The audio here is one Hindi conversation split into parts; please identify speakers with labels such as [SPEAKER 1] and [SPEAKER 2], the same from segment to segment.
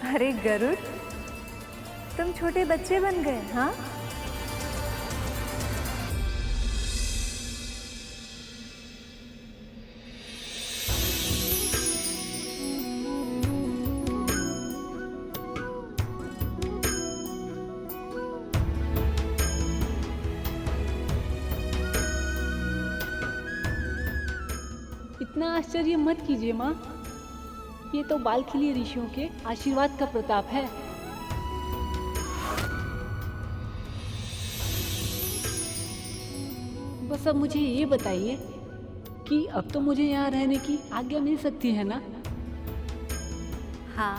[SPEAKER 1] अरे गरुड़, तुम छोटे बच्चे बन गए, हाँ?
[SPEAKER 2] इतना आश्चर्य मत कीजिए माँ, ये तो बाल खिली ऋषियों के आशीर्वाद का प्रताप है। बस अब मुझे ये बताइए कि अब तो मुझे यहाँ रहने की आज्ञा मिल सकती है ना?
[SPEAKER 1] हाँ,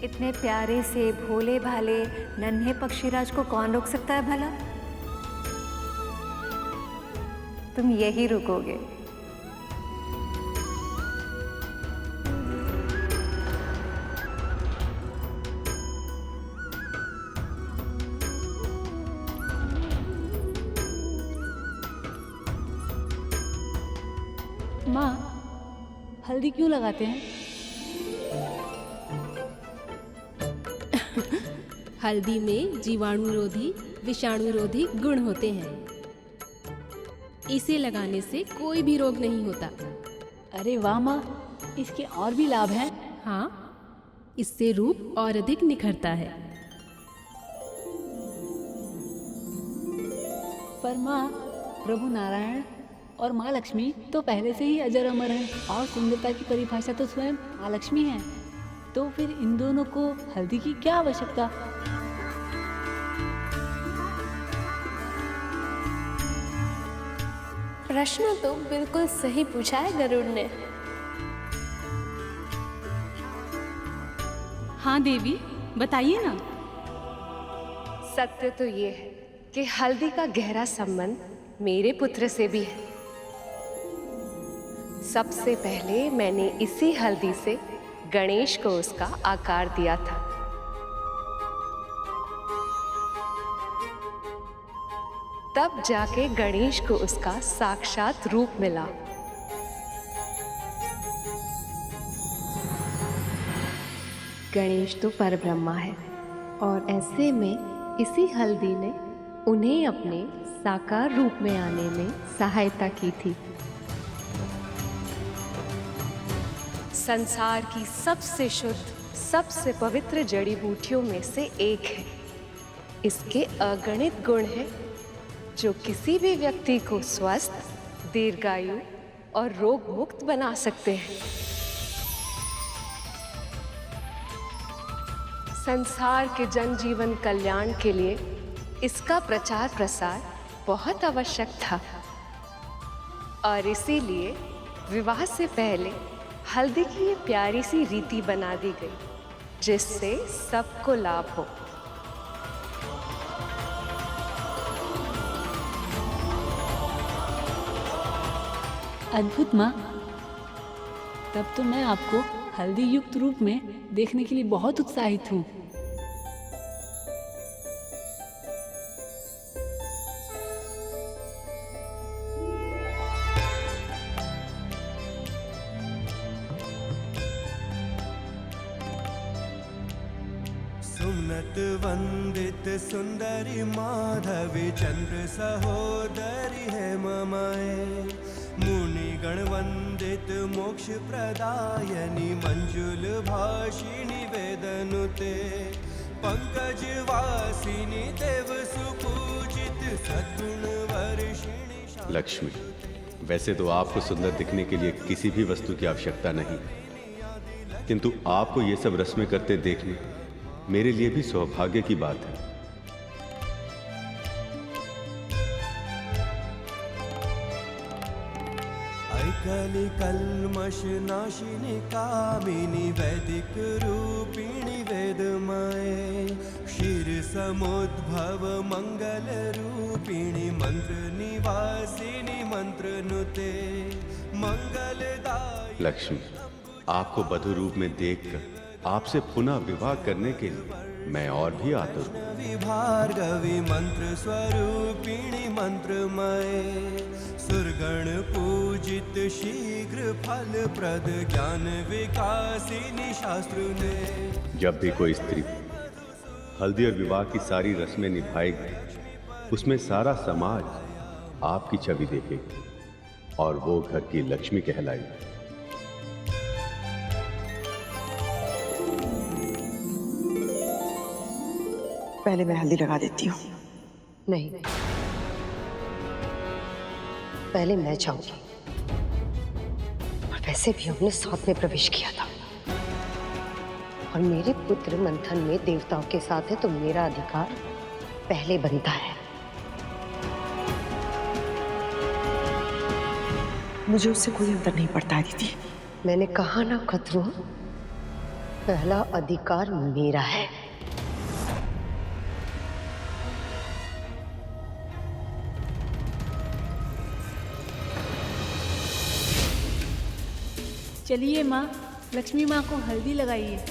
[SPEAKER 1] इतने प्यारे से भोले भाले नन्हे पक्षीराज को कौन रोक सकता है भला? तुम यही रुकोगे।
[SPEAKER 2] माँ, हल्दी क्यों लगाते हैं?
[SPEAKER 3] हल्दी में जीवाणुरोधी विषाणुरोधी गुण होते हैं। इसे लगाने से कोई भी रोग नहीं होता।
[SPEAKER 2] अरे वाह माँ, इसके और भी लाभ हैं?
[SPEAKER 3] हाँ, इससे रूप और अधिक निखरता है।
[SPEAKER 2] पर माँ, प्रभु नारायण और माँ लक्ष्मी तो पहले से ही अजर अमर हैं और सुंदरता की परिभाषा तो स्वयं माँ लक्ष्मी है। तो फिर इन दोनों को हल्दी की क्या आवश्यकता?
[SPEAKER 4] प्रश्न तो बिल्कुल सही पूछा है गरुड़ ने।
[SPEAKER 5] हाँ देवी, बताइए ना।
[SPEAKER 6] सत्य तो ये है कि हल्दी का गहरा संबंध मेरे पुत्र से भी है। सबसे पहले मैंने इसी हल्दी से गणेश को उसका आकार दिया था। तब जाके गणेश को उसका साक्षात रूप मिला। गणेश तो परब्रह्मा है और ऐसे में इसी हल्दी ने उन्हें अपने साकार रूप में आने में सहायता की थी। संसार की सबसे शुद्ध, सबसे पवित्र जड़ी बूटियों में से एक है। इसके अगणित गुण हैं जो किसी भी व्यक्ति को स्वस्थ, दीर्घायु और रोग मुक्त बना सकते हैं। संसार के जनजीवन कल्याण के लिए इसका प्रचार प्रसार बहुत आवश्यक था और इसीलिए विवाह से पहले हल्दी की ये प्यारी सी रीति बना दी गई जिससे सबको लाभ हो।
[SPEAKER 2] अद्भुत माँ, तब तो मैं आपको हल्दी युक्त रूप में देखने के लिए बहुत उत्साहित हूँ।
[SPEAKER 7] सुमनत वंदित सुंदरी माधवी चंद्र सहोदरी है ममाए। मुनि गण वंदित मोक्ष प्रदायनी मंजुल भाषिणी वेदनुते। पंकज वासिनी देव सुपूजित सद्गुण वर्षिणी।
[SPEAKER 8] लक्ष्मी, वैसे तो आपको सुंदर दिखने के लिए किसी भी वस्तु की आवश्यकता नहीं, किंतु आपको ये सब रस्में करते देखना मेरे लिए भी सौभाग्य की बात है।
[SPEAKER 7] ऐकली कल्मष नाशिनी कामिनी वैदिक रूपिणी वेदमाये। क्षीर समुद्भव मंगल रूपिणी मंत्र निवासिनी मंत्र नुते। मंगलदायी
[SPEAKER 8] लक्ष्मी, आपको बधु रूप में देखकर आपसे पुनः विवाह करने के लिए मैं और भी आतुर हूँ।
[SPEAKER 7] भार्गवी मंत्र स्वरूपिणी मंत्रमय सुरगण पूजित शीघ्र फल प्रद ज्ञान विकासिनी शास्त्र ने।
[SPEAKER 8] जब भी कोई स्त्री हल्दी और विवाह की सारी रस्में निभाएगी, उसमें सारा समाज आपकी छवि देखेगी और वो घर की लक्ष्मी कहलाएगी।
[SPEAKER 9] पहले मैं हल्दी लगा देती हूँ।
[SPEAKER 10] नहीं, पहले मैं जाऊंगी। और वैसे भी हमने साथ में प्रवेश किया था और मेरे पुत्र मंथन में देवताओं के साथ है, तो मेरा अधिकार पहले बनता है।
[SPEAKER 9] मुझे उससे कोई अंतर नहीं पड़ता है दीदी।
[SPEAKER 10] मैंने कहा ना खतरो, पहला अधिकार मेरा है।
[SPEAKER 2] चलिए माँ, लक्ष्मी माँ को हल्दी लगाइए।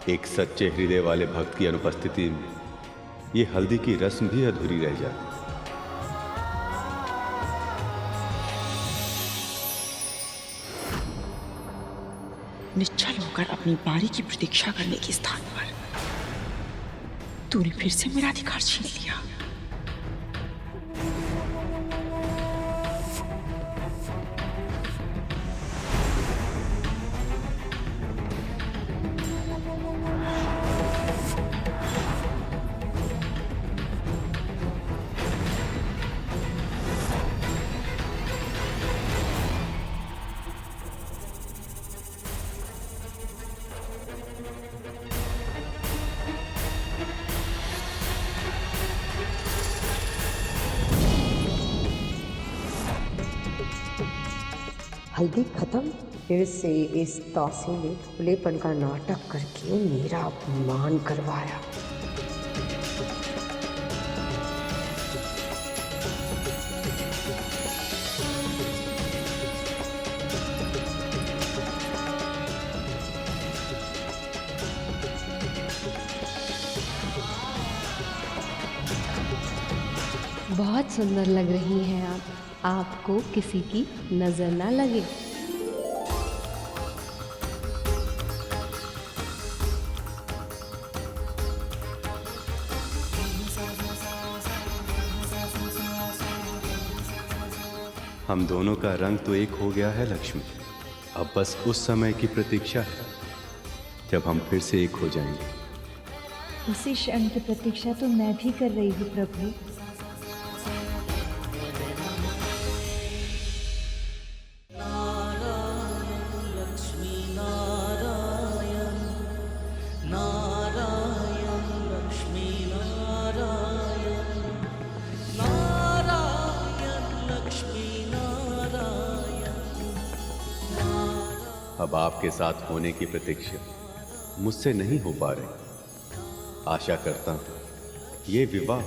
[SPEAKER 8] एक सच्चे हृदय वाले भक्त की अनुपस्थिति में ये हल्दी की रस्म भी अधूरी रह जाती।
[SPEAKER 9] निश्चल होकर अपनी बारी की प्रतीक्षा करने के स्थान पर तूने फिर से मेरा अधिकार छीन लिया।
[SPEAKER 10] हल्दी खत्म। फिर से इस तासी ने खुलेपन का नाटक करके मेरा अपमान करवाया।
[SPEAKER 3] बहुत सुंदर लग रही हैं आप। आपको किसी की नजर ना लगे।
[SPEAKER 8] हम दोनों का रंग तो एक हो गया है लक्ष्मी। अब बस उस समय की प्रतीक्षा है जब हम फिर से एक हो जाएंगे।
[SPEAKER 1] उसी क्षण की प्रतीक्षा तो मैं भी कर रही हूँ प्रभु।
[SPEAKER 8] अब आपके साथ होने की प्रतीक्षा मुझसे नहीं हो पा रही। आशा करता हूँ ये विवाह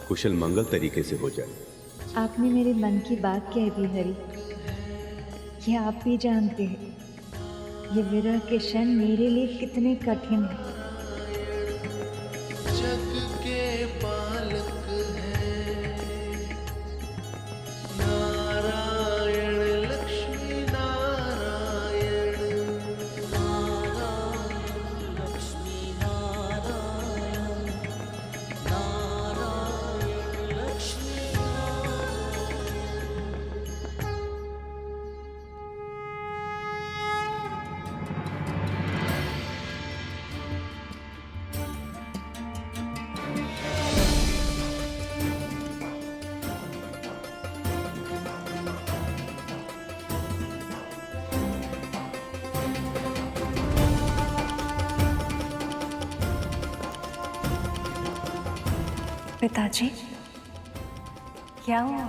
[SPEAKER 8] कुशल मंगल तरीके से हो जाए।
[SPEAKER 1] आपने मेरे मन की बात कह दी हरि। ये आप भी जानते हैं ये विरह के क्षण मेरे लिए कितने कठिन हैं।
[SPEAKER 11] जग के पालक है नारायण लक्ष्मी नारायण नारायण लक्ष्मी नारायण नारायण लक्ष्मी
[SPEAKER 1] पिताजी, क्या हुआ?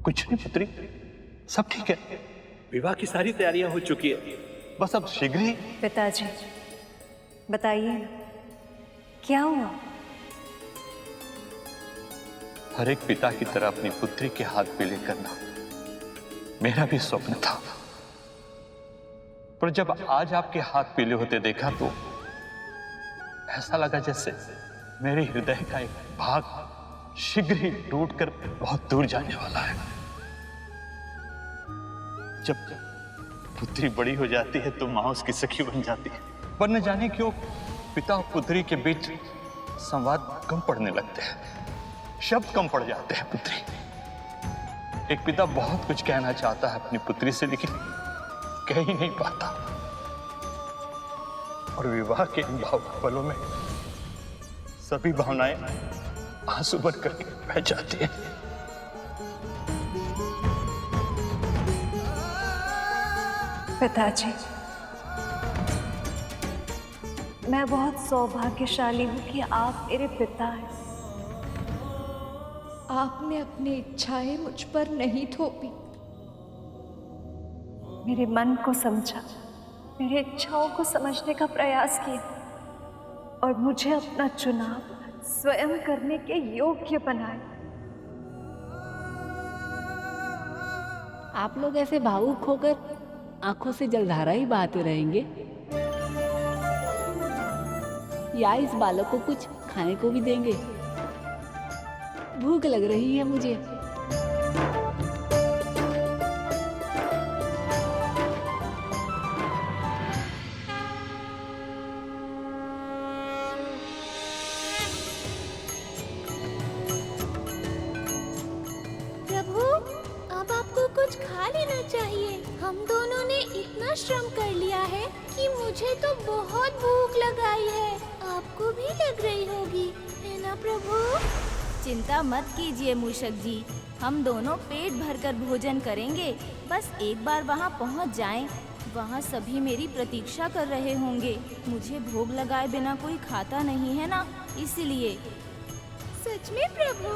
[SPEAKER 12] कुछ नहीं पुत्री, सब ठीक है। विवाह की सारी तैयारियां हो चुकी है, बस अब शीघ्र ही।
[SPEAKER 1] पिताजी बताइए ना, क्या हुआ?
[SPEAKER 12] हर एक पिता की तरह अपनी पुत्री के हाथ पीले करना मेरा भी स्वप्न था, पर जब आज आपके हाथ पीले होते देखा तो ऐसा लगा जैसे मेरे हृदय का एक भाग शीघ्र ही टूटकर बहुत दूर जाने वाला है। जब पुत्री बड़ी हो जाती है तो मां उसकी सखी बन जाती है, पर न जाने क्यों पिता और पुत्री के बीच संवाद कम पड़ने लगते हैं, शब्द कम पड़ जाते हैं। पुत्री, एक पिता बहुत कुछ कहना चाहता है अपनी पुत्री से, लेकिन कह ही नहीं पाता, और विवाह के इन भावुक पलों में सभी भावनाएं आंसू भर करके बह जाती हैं।
[SPEAKER 1] पिताजी, मैं बहुत सौभाग्यशाली हूँ कि आप मेरे पिता हैं। आपने अपनी इच्छाएं मुझ पर नहीं थोपी, मेरे मन को समझा, मेरी इच्छाओं को समझने का प्रयास किया और मुझे अपना चुनाव स्वयं करने के योग्य बनाया।
[SPEAKER 2] आप लोग ऐसे भावुक होकर आंखों से जलधारा ही बहाते रहेंगे, या इस बालक को कुछ खाने को भी देंगे? भूख लग रही है मुझे।
[SPEAKER 4] कुछ खा लेना चाहिए। हम दोनों ने इतना श्रम कर लिया है कि मुझे तो बहुत भूख लगाई है। आपको भी लग रही होगी, है ना प्रभु?
[SPEAKER 13] चिंता मत कीजिए मूषक जी, हम दोनों पेट भरकर भोजन करेंगे। बस एक बार वहाँ पहुँच जाएं, वहाँ सभी मेरी प्रतीक्षा कर रहे होंगे। मुझे भोग लगाए बिना कोई खाता नहीं है ना, इसलिए।
[SPEAKER 4] सच में प्रभु?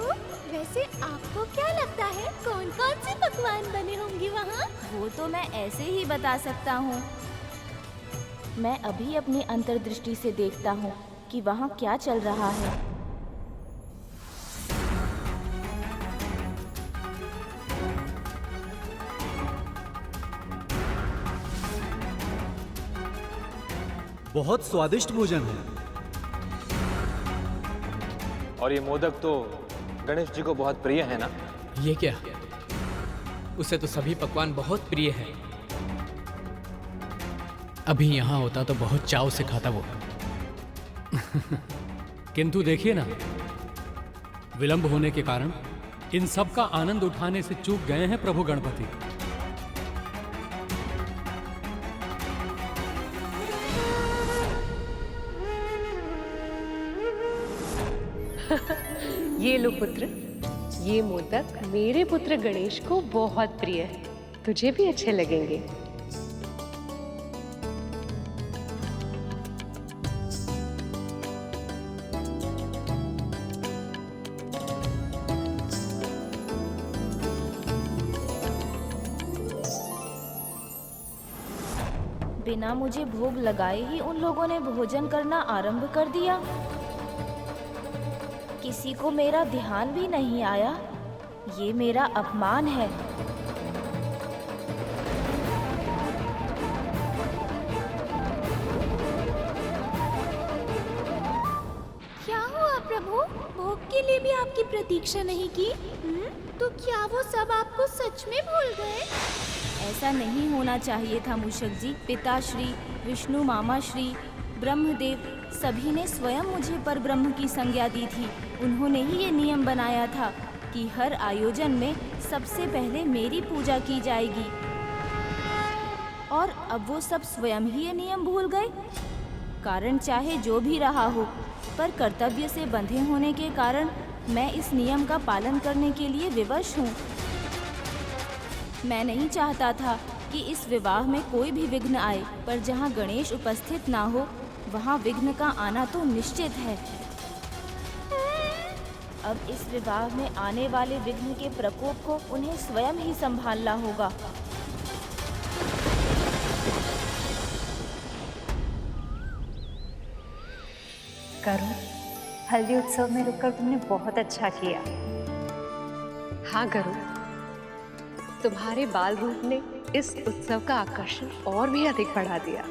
[SPEAKER 4] वैसे आपको क्या लगता है कौन कौन से पकवान बने होंगे वहाँ?
[SPEAKER 13] वो तो मैं ऐसे ही बता सकता हूँ। मैं अभी अपनी अंतर्दृष्टि से देखता हूँ कि वहाँ क्या चल रहा है।
[SPEAKER 14] बहुत स्वादिष्ट भोजन है।
[SPEAKER 15] और ये मोदक तो गणेश जी को बहुत प्रिय है ना?
[SPEAKER 16] ये क्या, उसे तो सभी पकवान बहुत प्रिय हैं। अभी यहाँ होता तो बहुत चाव से खाता वो। किंतु देखिए ना, विलंब होने के कारण इन सब का आनंद उठाने से चूक गए हैं प्रभु गणपति।
[SPEAKER 6] ये लो पुत्र, ये मोदक मेरे पुत्र गणेश को बहुत प्रिय है, तुझे भी अच्छे लगेंगे।
[SPEAKER 13] बिना मुझे भोग लगाए ही उन लोगों ने भोजन करना आरंभ कर दिया। किसी को मेरा ध्यान भी नहीं आया। ये मेरा अपमान है।
[SPEAKER 4] भोग के लिए भी आपकी प्रतीक्षा नहीं की? तो क्या वो सब आपको सच में भूल गए?
[SPEAKER 13] ऐसा नहीं होना चाहिए था मूषक जी। पिताश्री, विष्णु मामा श्री, ब्रह्मदेव सभी ने स्वयं मुझे पर ब्रह्म की संज्ञा दी थी। उन्होंने ही ये नियम बनाया था कि हर आयोजन में सबसे पहले मेरी पूजा की जाएगी। और अब वो सब स्वयं ही ये नियम भूल गए। कारण चाहे जो भी रहा हो, पर कर्तव्य से बंधे होने के कारण मैं इस नियम का पालन करने के लिए विवश हूँ। मैं नहीं चाहता था कि इस विवाह में कोई भी विघ्न आए, पर जहाँ गणेश उपस्थित ना हो वहाँ विघ्न का आना तो निश्चित है। अब इस विवाह में आने वाले विघ्न के प्रकोप को उन्हें स्वयं ही संभालना होगा।
[SPEAKER 1] करुण, हल्दी उत्सव में रुककर तुमने बहुत अच्छा किया।
[SPEAKER 6] हाँ गरुड़, तुम्हारे बाल रूप ने इस उत्सव का आकर्षण और भी अधिक बढ़ा दिया।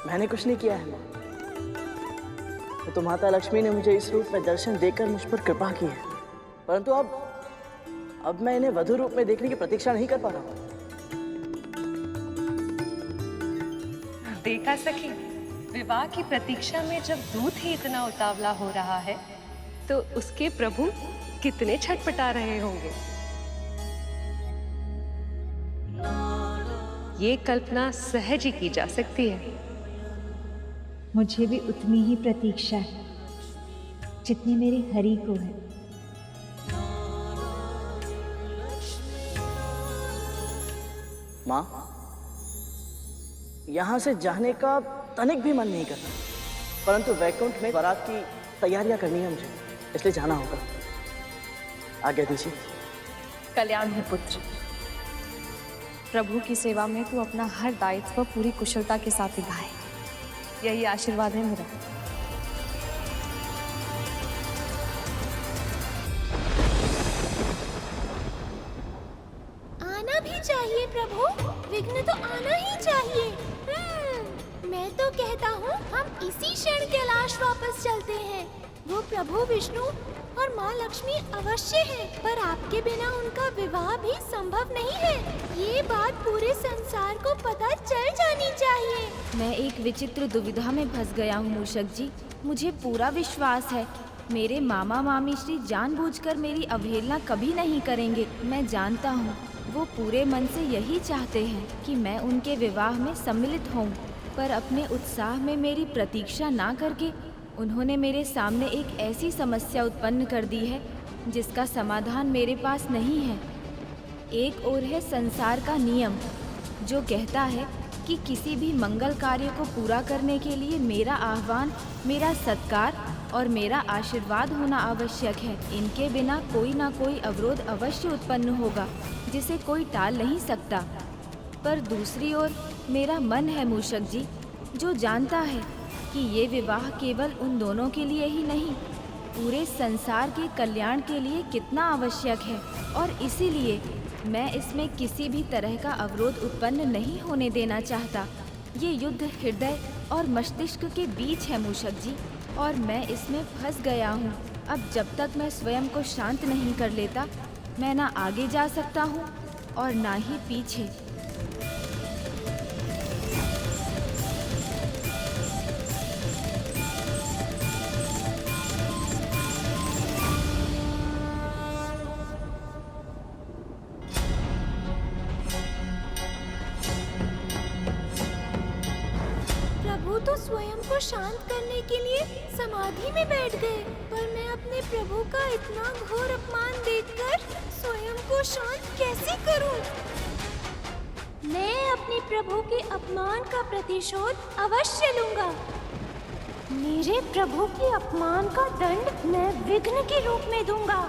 [SPEAKER 17] मैंने कुछ नहीं किया है माँ, तो माता लक्ष्मी ने मुझे इस रूप में दर्शन देकर मुझ पर कृपा की है। परंतु अब मैं इन्हें वधु रूप में देखने की प्रतीक्षा नहीं कर पा रहा हूँ।
[SPEAKER 6] देखा सखी, विवाह की प्रतीक्षा में जब दूत ही इतना उतावला हो रहा है तो उसके प्रभु कितने छटपटा रहे होंगे। ये कल्पना सहज ही की जा सकती है।
[SPEAKER 1] मुझे भी उतनी ही प्रतीक्षा है जितनी मेरे हरि को है।
[SPEAKER 17] माँ, यहाँ से जाने का तनिक भी मन नहीं करता, परंतु वैकुंठ में बारात की तैयारियां करनी है मुझे, इसलिए जाना होगा। आज्ञा दीजिए।
[SPEAKER 18] कल्याण है पुत्र। प्रभु की सेवा में तू अपना हर दायित्व पूरी कुशलता के साथ निभाए, यही आशीर्वाद है मेरा।
[SPEAKER 4] आना भी चाहिए प्रभु, विघ्न तो आना ही चाहिए। मैं तो कहता हूँ हम इसी क्षण कैलाश वापस चलते हैं। वो प्रभु विष्णु और माँ लक्ष्मी अवश्य है, पर आपके बिना उनका विवाह भी संभव नहीं है। ये बात पूरे संसार को पता चल जानी चाहिए।
[SPEAKER 13] मैं एक विचित्र दुविधा में फंस गया हूँ मूषक जी। मुझे पूरा विश्वास है मेरे मामा मामी श्री जानबूझकर मेरी अवहेलना कभी नहीं करेंगे। मैं जानता हूँ वो पूरे मन से यही चाहते हैं कि मैं उनके विवाह में सम्मिलित होऊं, पर अपने उत्साह में मेरी प्रतीक्षा ना करके उन्होंने मेरे सामने एक ऐसी समस्या उत्पन्न कर दी है जिसका समाधान मेरे पास नहीं है। एक ओर है संसार का नियम जो कहता है कि किसी भी मंगल कार्य को पूरा करने के लिए मेरा आह्वान, मेरा सत्कार और मेरा आशीर्वाद होना आवश्यक है। इनके बिना कोई ना कोई अवरोध अवश्य उत्पन्न होगा जिसे कोई टाल नहीं सकता। पर दूसरी ओर मेरा मन है मूषक जी, जो जानता है कि ये विवाह केवल उन दोनों के लिए ही नहीं, पूरे संसार के कल्याण के लिए कितना आवश्यक है, और इसीलिए मैं इसमें किसी भी तरह का अवरोध उत्पन्न नहीं होने देना चाहता। ये युद्ध हृदय और मस्तिष्क के बीच है मूषक जी, और मैं इसमें फंस गया हूँ। अब जब तक मैं स्वयं को शांत नहीं कर लेता, मैं ना आगे जा सकता हूँ और ना ही पीछे।
[SPEAKER 4] तो स्वयं को शांत करने के लिए समाधि में बैठ गए, पर मैं अपने प्रभु का इतना घोर अपमान देखकर स्वयं को शांत कैसे करूं? मैं अपने प्रभु के अपमान का प्रतिशोध अवश्य लूंगा। मेरे प्रभु के अपमान का दंड मैं विघ्न के रूप में दूंगा।